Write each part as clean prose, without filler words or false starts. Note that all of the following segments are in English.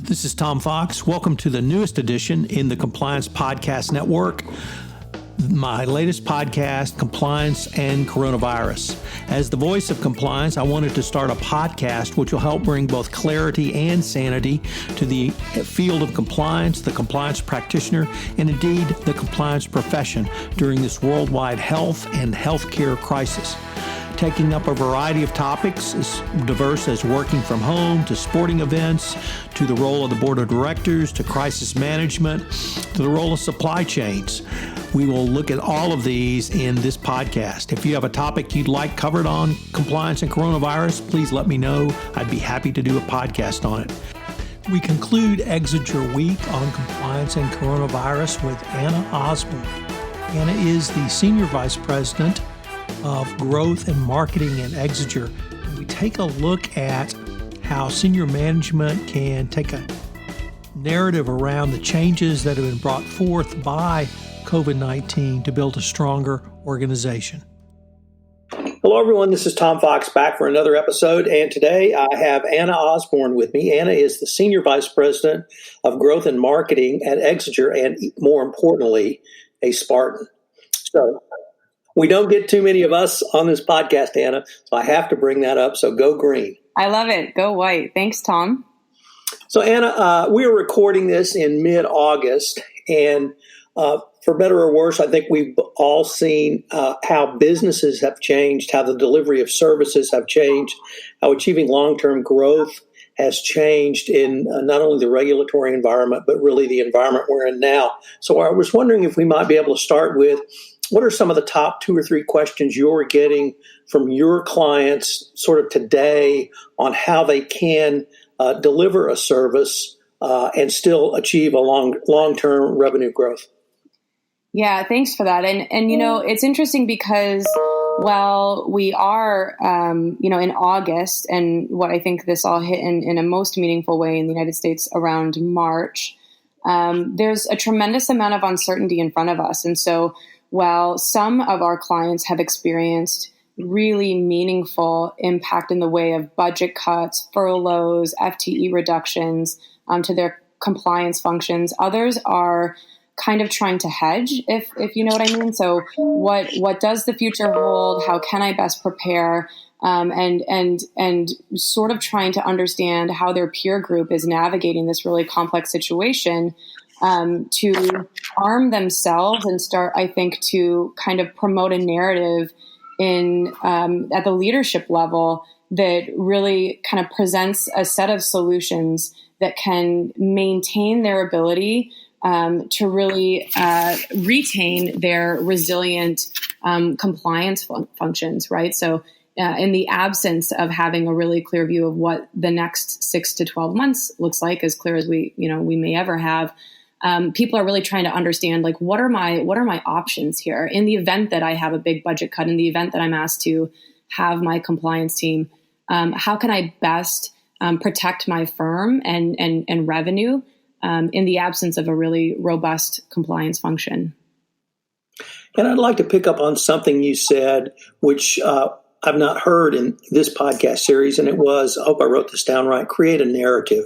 This is Tom Fox. Welcome to the newest edition in the Compliance Podcast Network. My latest podcast, Compliance and Coronavirus. As the voice of compliance, I wanted to start a podcast which will help bring both clarity and sanity to the field of compliance, the compliance practitioner, and indeed the compliance profession during this worldwide health and healthcare crisis. Taking up a variety of topics as diverse as working from home to sporting events, to the role of the board of directors, to crisis management, to the role of supply chains. We will look at all of these in this podcast. If you have a topic you'd like covered on compliance and coronavirus, please let me know. I'd be happy to do a podcast on it. We conclude Exiger Week on compliance and coronavirus with Anna Osborn. Anna is the Senior Vice President of Growth and Marketing at Exiger. We take a look at how senior management can take a narrative around the changes that have been brought forth by COVID-19 to build a stronger organization. Hello, everyone. This is Tom Fox back for another episode. And today I have Anna Osborn with me. Anna is the Senior Vice President of Growth and Marketing at Exiger, and more importantly, a Spartan. So we don't get too many of us on this podcast, Anna, so I have to bring that up. So go green. I love it. Go white. Thanks, Tom. So, Anna, we are recording this in mid-August, and for better or worse, I think we've all seen how businesses have changed, how the delivery of services have changed, how achieving long-term growth has changed in not only the regulatory environment, but really the environment we're in now. So I was wondering if we might be able to start with, what are some of the top 2 or 3 questions you're getting from your clients sort of today on how they can deliver a service and still achieve a long-term revenue growth? Yeah, thanks for that. And you know, it's interesting because while we are, in August, and what I think this all hit in a most meaningful way in the United States around March, there's a tremendous amount of uncertainty in front of us. And so while some of our clients have experienced really meaningful impact in the way of budget cuts, furloughs, FTE reductions to their compliance functions, others are kind of trying to hedge, if you know what I mean. So what does the future hold? How can I best prepare? And sort of trying to understand how their peer group is navigating this really complex situation, to arm themselves and start, I think, to kind of promote a narrative in at the leadership level that really kind of presents a set of solutions that can maintain their ability to really retain their resilient compliance functions, right? So in the absence of having a really clear view of what the next 6 to 12 months looks like, as clear as we may ever have, people are really trying to understand, like, what are my options here in the event that I have a big budget cut, in the event that I'm asked to have my compliance team, how can I best protect my firm and revenue in the absence of a really robust compliance function? And I'd like to pick up on something you said, which I've not heard in this podcast series, and it was, I hope I wrote this down right, create a narrative.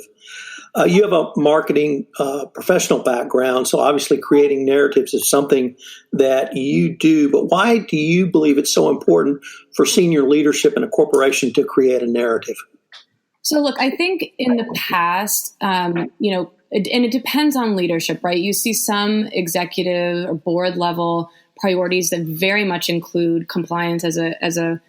You have a marketing professional background, so obviously creating narratives is something that you do. But why do you believe it's so important for senior leadership in a corporation to create a narrative? So, look, I think in the past, and it depends on leadership, right? You see some executive or board level priorities that very much include compliance as a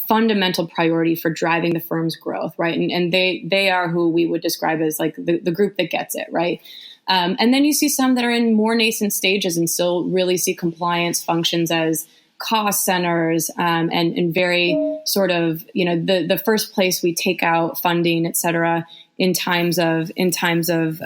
fundamental priority for driving the firm's growth, right? And they are who we would describe as like the group that gets it, right? And then you see some that are in more nascent stages and still really see compliance functions as cost centers and very sort of, the first place we take out funding, et cetera, in times of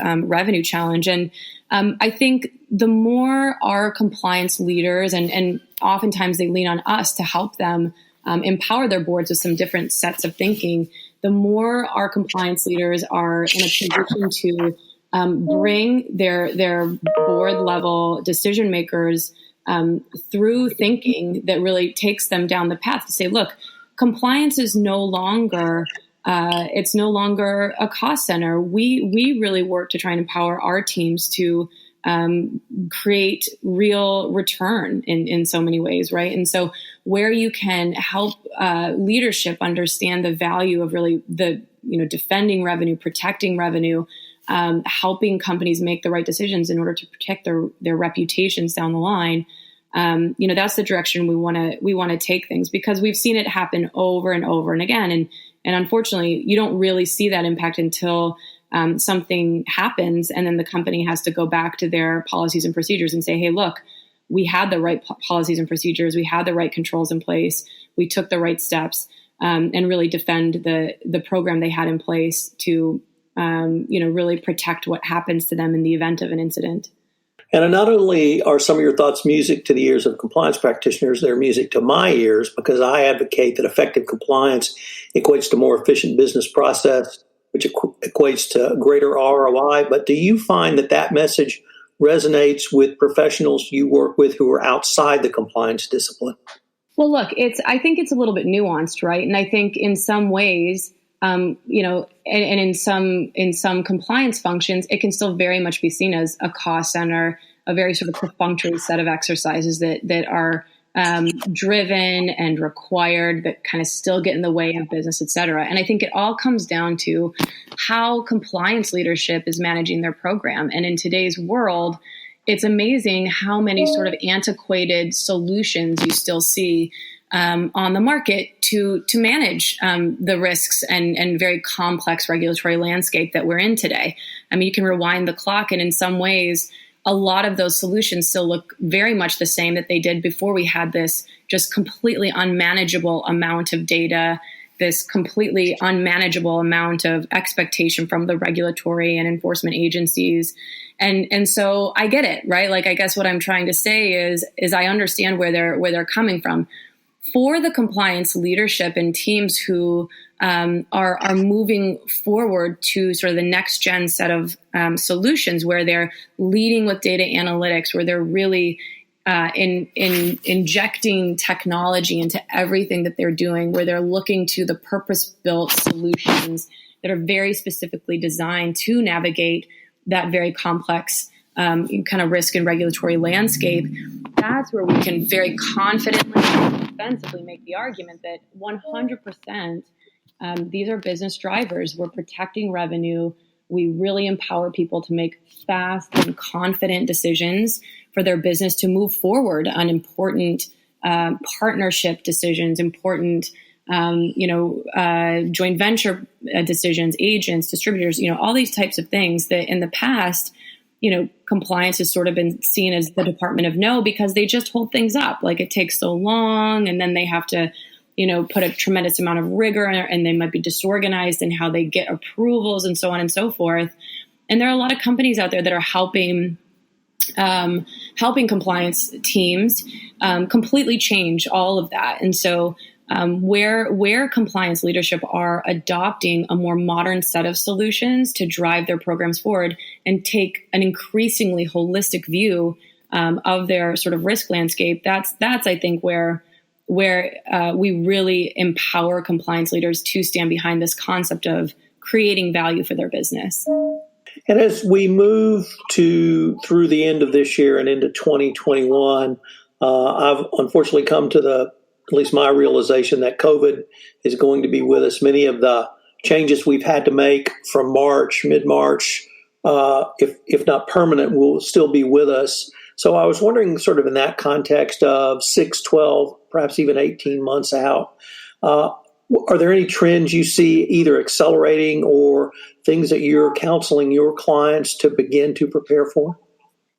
revenue challenge. And I think the more our compliance leaders, and oftentimes they lean on us to help them empower their boards with some different sets of thinking, the more our compliance leaders are in a position to bring their board level decision makers through thinking that really takes them down the path to say, look, compliance is no longer It's no longer a cost center. We really work to try and empower our teams to create real return in so many ways, right? And so where you can help leadership understand the value of really defending revenue, protecting revenue, helping companies make the right decisions in order to protect their reputations down the line. That's the direction we want to take things, because we've seen it happen over and over and again. And unfortunately, you don't really see that impact until something happens, and then the company has to go back to their policies and procedures and say, hey, look, we had the right policies and procedures. We had the right controls in place. We took the right steps, and really defend the program they had in place to, really protect what happens to them in the event of an incident. And not only are some of your thoughts music to the ears of compliance practitioners, they're music to my ears, because I advocate that effective compliance equates to more efficient business process, which equates to greater ROI. But do you find that message resonates with professionals you work with who are outside the compliance discipline? Well, look, I think it's a little bit nuanced, right? And I think in some ways, and in some compliance functions, it can still very much be seen as a cost center, a very sort of perfunctory set of exercises that are driven and required, that kind of still get in the way of business, et cetera. And I think it all comes down to how compliance leadership is managing their program. And in today's world, it's amazing how many sort of antiquated solutions you still see on the market to manage the risks and very complex regulatory landscape that we're in today. I mean, you can rewind the clock, and in some ways, a lot of those solutions still look very much the same that they did before we had this just completely unmanageable amount of data, this completely unmanageable amount of expectation from the regulatory and enforcement agencies. And so I get it, right? Like, I guess what I'm trying to say is I understand where they're coming from. For the compliance leadership and teams who are moving forward to sort of the next gen set of solutions, where they're leading with data analytics, where they're really injecting technology into everything that they're doing, where they're looking to the purpose-built solutions that are very specifically designed to navigate that very complex kind of risk and regulatory landscape. That's where we can very confidently and defensively make the argument that 100% these are business drivers. We're protecting revenue. We really empower people to make fast and confident decisions for their business to move forward on important partnership decisions, important joint venture decisions, agents, distributors, all these types of things that in the past, compliance has sort of been seen as the Department of No, because they just hold things up. Like, it takes so long, and then they have to, put a tremendous amount of rigor, and they might be disorganized in how they get approvals and so on and so forth. And there are a lot of companies out there that are helping compliance teams completely change all of that. And so where compliance leadership are adopting a more modern set of solutions to drive their programs forward and take an increasingly holistic view of their sort of risk landscape, that's I think where we really empower compliance leaders to stand behind this concept of creating value for their business. And as we move through the end of this year and into 2021, I've unfortunately come to at least my realization that COVID is going to be with us. Many of the changes we've had to make from mid-March, if not permanent, will still be with us. So I was wondering, sort of in that context of 6, 12, perhaps even 18 months out, are there any trends you see either accelerating or things that you're counseling your clients to begin to prepare for?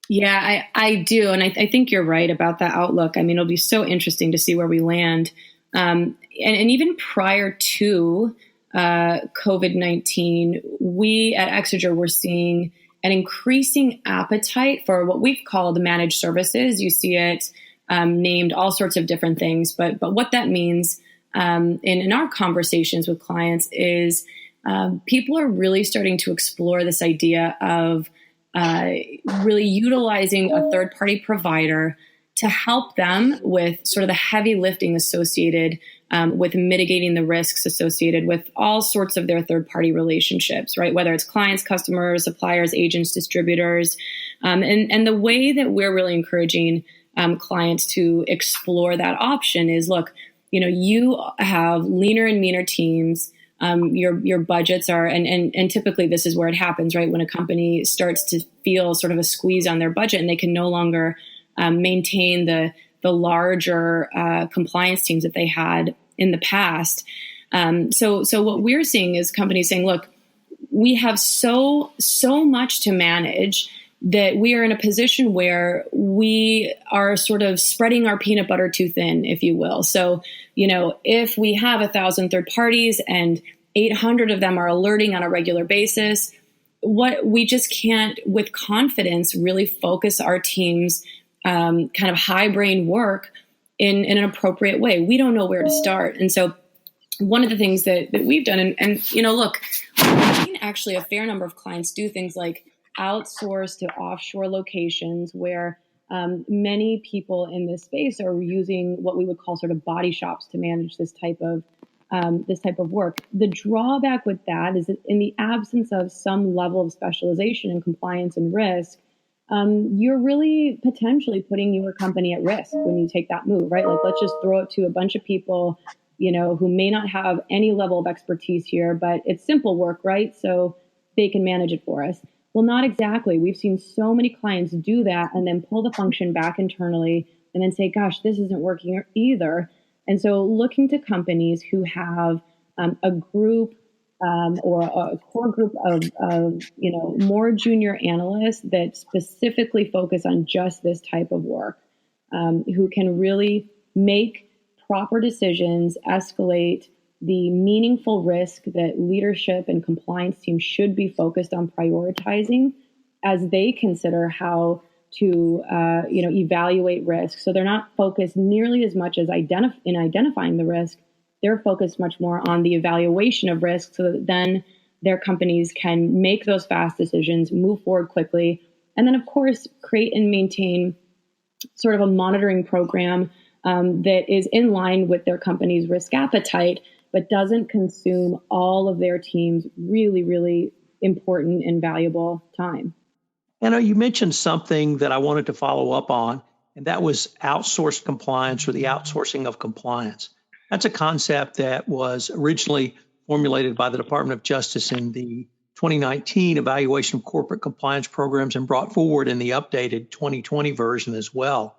Yeah, I do. And I think you're right about that outlook. I mean, it'll be so interesting to see where we land. And even prior to COVID-19, we at Exiger were seeing an increasing appetite for what we've called managed services. You see it named all sorts of different things. But what that means in our conversations with clients is people are really starting to explore this idea of really utilizing a third-party provider to help them with sort of the heavy lifting associated with mitigating the risks associated with all sorts of their third-party relationships, right? Whether it's clients, customers, suppliers, agents, distributors. And the way that we're really encouraging clients to explore that option is, look, you have leaner and meaner teams. Your budgets are, and typically this is where it happens, right? When a company starts to feel sort of a squeeze on their budget and they can no longer maintain the larger compliance teams that they had in the past. So what we're seeing is companies saying, look, we have so much to manage that we are in a position where we are sort of spreading our peanut butter too thin, if you will. So, if we have 1,000 third parties and 800 of them are alerting on a regular basis, what we just can't, with confidence, really focus our team's kind of high brain work in an appropriate way. We don't know where to start. And so one of the things that we've done, and look, we've seen actually a fair number of clients do things like outsource to offshore locations where many people in this space are using what we would call sort of body shops to manage this type of work. The drawback with that is that in the absence of some level of specialization in compliance and risk, you're really potentially putting your company at risk when you take that move, right? Like, let's just throw it to a bunch of people, who may not have any level of expertise here, but it's simple work, right? So they can manage it for us. Well, not exactly. We've seen so many clients do that and then pull the function back internally and then say, gosh, this isn't working either. And so looking to companies who have a group or a core group of more junior analysts that specifically focus on just this type of work, who can really make proper decisions, escalate the meaningful risk that leadership and compliance teams should be focused on prioritizing as they consider how to evaluate risk. So they're not focused nearly as much as in identifying the risk. They're focused much more on the evaluation of risk so that then their companies can make those fast decisions, move forward quickly, and then, of course, create and maintain sort of a monitoring program that is in line with their company's risk appetite, but doesn't consume all of their team's really, really important and valuable time. Anna, you mentioned something that I wanted to follow up on, and that was outsourced compliance or the outsourcing of compliance. That's a concept that was originally formulated by the Department of Justice in the 2019 Evaluation of Corporate Compliance Programs and brought forward in the updated 2020 version as well.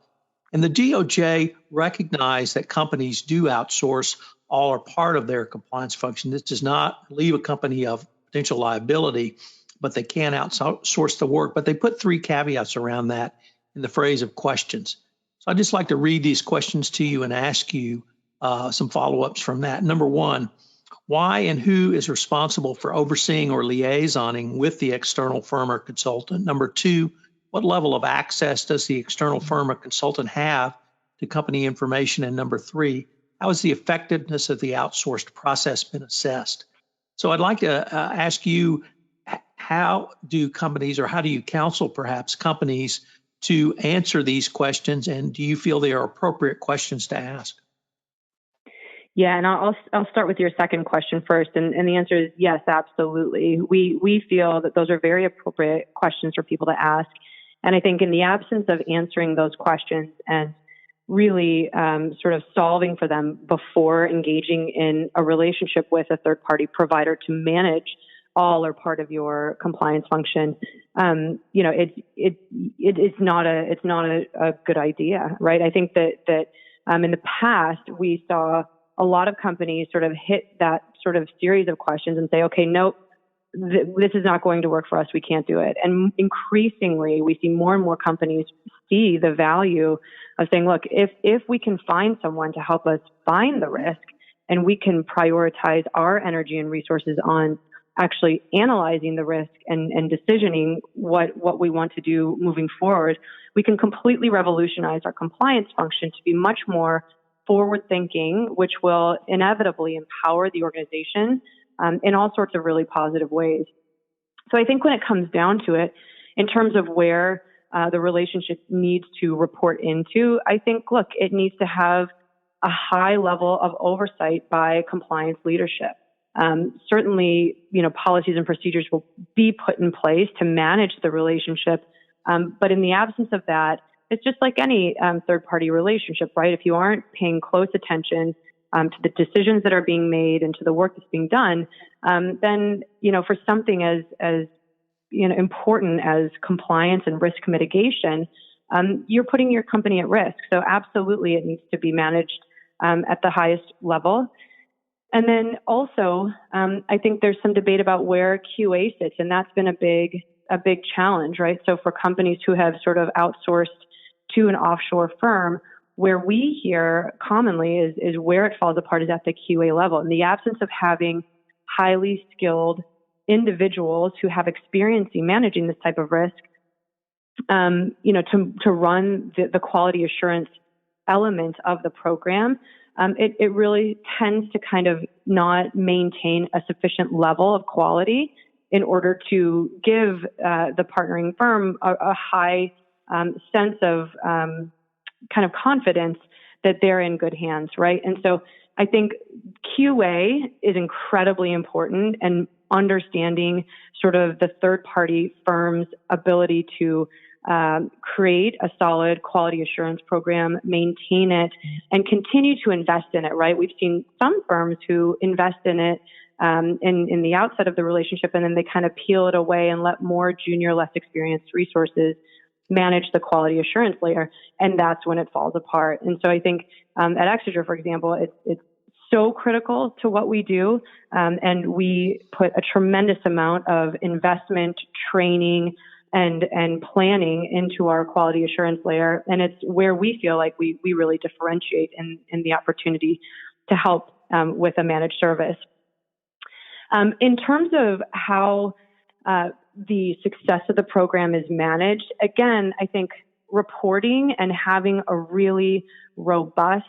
And the DOJ recognized that companies do outsource all or part of their compliance function. This does not leave a company of potential liability, but they can outsource the work. But they put 3 caveats around that in the phrase of questions. So I'd just like to read these questions to you and ask you some follow-ups from that. Number 1, why and who is responsible for overseeing or liaisoning with the external firm or consultant? Number 2, what level of access does the external firm or consultant have to company information? And number 3, how has the effectiveness of the outsourced process been assessed? So I'd like to ask you, how do companies, or how do you counsel perhaps companies to answer these questions? And do you feel they are appropriate questions to ask? Yeah, and I'll start with your second question first, and the answer is yes, absolutely. We feel that those are very appropriate questions for people to ask, and I think in the absence of answering those questions and really sort of solving for them before engaging in a relationship with a third-party provider to manage all or part of your compliance function, it's not a good idea, right? I think that in the past we saw a lot of companies sort of hit that sort of series of questions and say, okay, nope, this is not going to work for us. We can't do it. And increasingly, we see more and more companies see the value of saying, look, if we can find someone to help us find the risk and we can prioritize our energy and resources on actually analyzing the risk and decisioning what we want to do moving forward, we can completely revolutionize our compliance function to be much more forward thinking, which will inevitably empower the organization in all sorts of really positive ways. So I think when it comes down to it, in terms of where the relationship needs to report into, I think, look, it needs to have a high level of oversight by compliance leadership. Certainly, policies and procedures will be put in place to manage the relationship. But in the absence of that, it's just like any third-party relationship, right? If you aren't paying close attention to the decisions that are being made and to the work that's being done, then, for something as important as compliance and risk mitigation, you're putting your company at risk. So absolutely, it needs to be managed at the highest level. And then also, I think there's some debate about where QA sits, and that's been a big challenge, right? So for companies who have sort of outsourced to an offshore firm, where we hear commonly is where it falls apart is at the QA level. In the absence of having highly skilled individuals who have experience in managing this type of risk, to run the quality assurance element of the program, it really tends to kind of not maintain a sufficient level of quality in order to give the partnering firm a high sense of kind of confidence that they're in good hands, right? And so I think QA is incredibly important, and understanding sort of the third-party firm's ability to create a solid quality assurance program, maintain it, and continue to invest in it, right? We've seen some firms who invest in it in the outset of the relationship, and then they kind of peel it away and let more junior, less experienced resources manage the quality assurance layer, and that's when it falls apart. And so I think at Exiger, for example, it's so critical to what we do, and we put a tremendous amount of investment, training, and planning into our quality assurance layer, and it's where we feel like we really differentiate in the opportunity to help with a managed service. In terms of how the success of the program is managed, again, I think reporting and having a really robust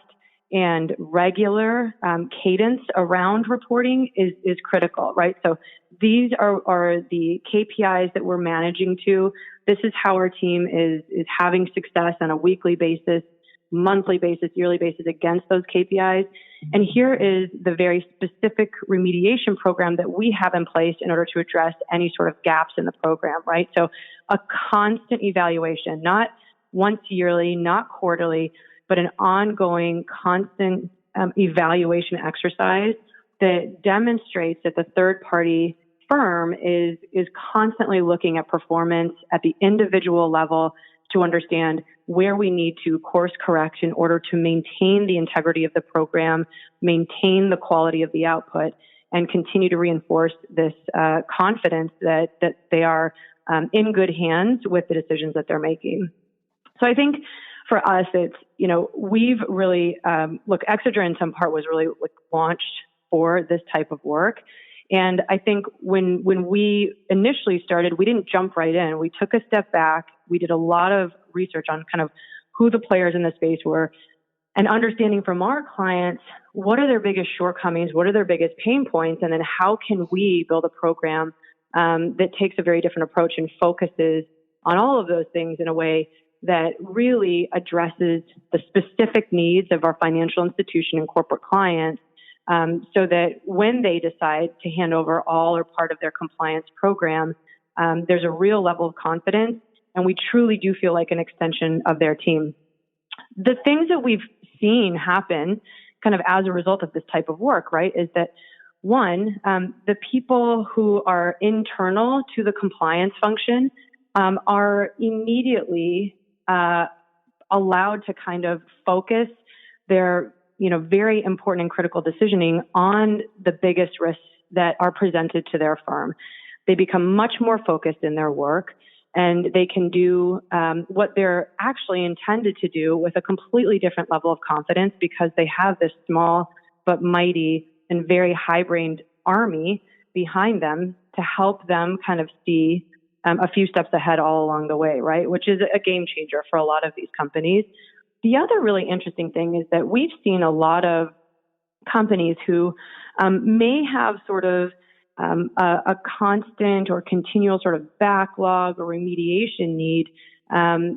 and regular cadence around reporting is critical, right? So these are the KPIs that we're managing to. This is how our team is having success on a weekly basis, monthly basis, yearly basis against those KPIs. And here is the very specific remediation program that we have in place in order to address any sort of gaps in the program, right? So a constant evaluation, not once yearly, not quarterly, but an ongoing, constant evaluation exercise that demonstrates that the third-party firm is constantly looking at performance at the individual level to understand where we need to course correct in order to maintain the integrity of the program, maintain the quality of the output, and continue to reinforce this confidence that they are in good hands with the decisions that they're making. So I think for us, it's, we've really, Exiger in some part was really launched for this type of work. And I think when we initially started, we didn't jump right in. We took a step back. We did a lot of research on kind of who the players in the space were and understanding from our clients, what are their biggest shortcomings? What are their biggest pain points? And then how can we build a program that takes a very different approach and focuses on all of those things in a way that really addresses the specific needs of our financial institution and corporate clients, so that when they decide to hand over all or part of their compliance program, there's a real level of confidence, and we truly do feel like an extension of their team. The things that we've seen happen kind of as a result of this type of work, right, is that one, the people who are internal to the compliance function are immediately allowed to kind of focus their, very important and critical decisioning on the biggest risks that are presented to their firm. They become much more focused in their work, and they can do what they're actually intended to do with a completely different level of confidence because they have this small but mighty and very high-brained army behind them to help them kind of see a few steps ahead all along the way, right? Which is a game changer for a lot of these companies. The other really interesting thing is that we've seen a lot of companies who may have sort of a constant or continual sort of backlog or remediation need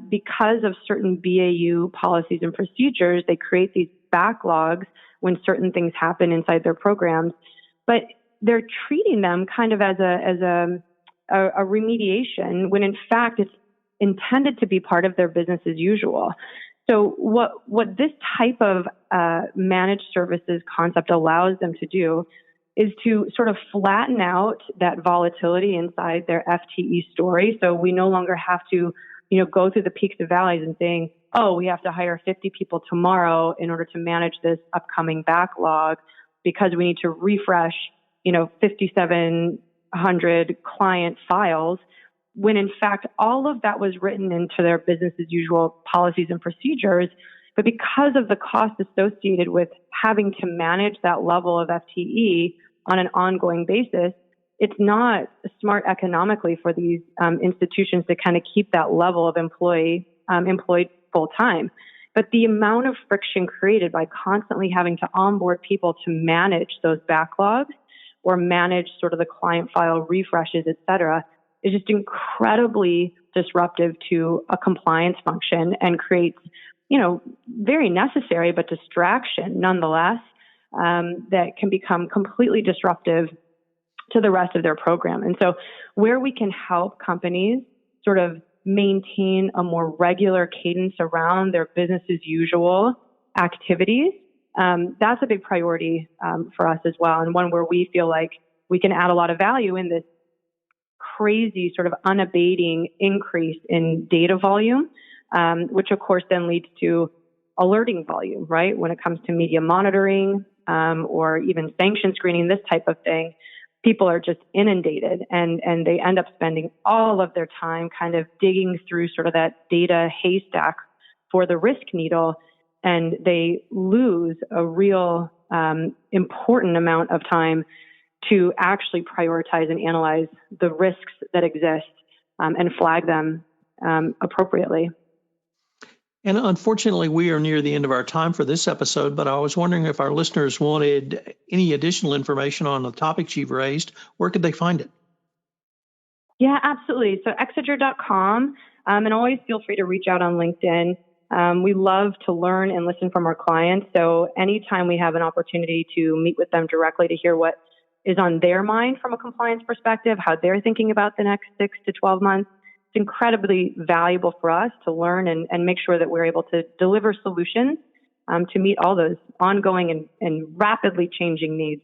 because of certain BAU policies and procedures. They create these backlogs when certain things happen inside their programs, but they're treating them kind of as a remediation when in fact it's intended to be part of their business as usual. So what this type of managed services concept allows them to do is to sort of flatten out that volatility inside their FTE story. So we no longer have to, go through the peaks and valleys and saying, oh, we have to hire 50 people tomorrow in order to manage this upcoming backlog because we need to refresh, 5,700 client files, when in fact all of that was written into their business as usual policies and procedures. But because of the cost associated with having to manage that level of FTE on an ongoing basis, it's not smart economically for these institutions to kind of keep that level of employed full time. But the amount of friction created by constantly having to onboard people to manage those backlogs or manage sort of the client file refreshes, et cetera, is just incredibly disruptive to a compliance function and creates, very necessary but distraction nonetheless, that can become completely disruptive to the rest of their program. And so where we can help companies sort of maintain a more regular cadence around their business as usual activities, that's a big priority for us as well, and one where we feel like we can add a lot of value in this crazy sort of unabating increase in data volume, which of course then leads to alerting volume, right? When it comes to media monitoring or even sanction screening, this type of thing, people are just inundated and they end up spending all of their time kind of digging through sort of that data haystack for the risk needle, and they lose a real important amount of time to actually prioritize and analyze the risks that exist and flag them appropriately. And unfortunately, we are near the end of our time for this episode, but I was wondering if our listeners wanted any additional information on the topics you've raised, where could they find it? Yeah, absolutely. So Exiger.com, and always feel free to reach out on LinkedIn. We love to learn and listen from our clients. So anytime we have an opportunity to meet with them directly to hear what is on their mind from a compliance perspective, how they're thinking about the next 6 to 12 months, it's incredibly valuable for us to learn and make sure that we're able to deliver solutions to meet all those ongoing and rapidly changing needs.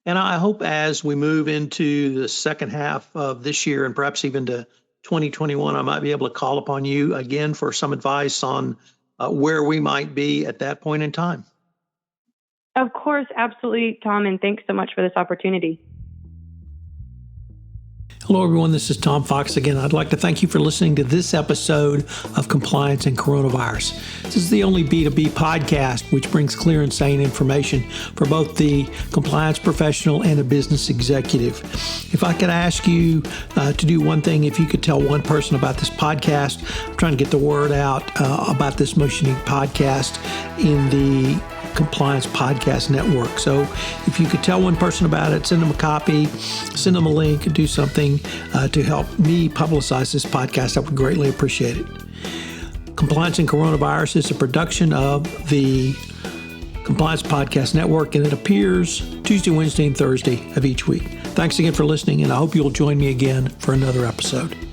And I hope as we move into the second half of this year and perhaps even to 2021, I might be able to call upon you again for some advice on where we might be at that point in time. Of course, absolutely, Tom, and thanks so much for this opportunity. Hello, everyone. This is Tom Fox again. I'd like to thank you for listening to this episode of Compliance and Coronavirus. This is the only B2B podcast which brings clear and sane information for both the compliance professional and a business executive. If I could ask you to do one thing, if you could tell one person about this podcast, I'm trying to get the word out about this most unique podcast in the Compliance Podcast Network. So if you could tell one person about it, send them a copy, send them a link, do something to help me publicize this podcast, I would greatly appreciate it. Compliance and Coronavirus is a production of the Compliance Podcast Network, and it appears Tuesday, Wednesday, and Thursday of each week. Thanks again for listening, and I hope you'll join me again for another episode.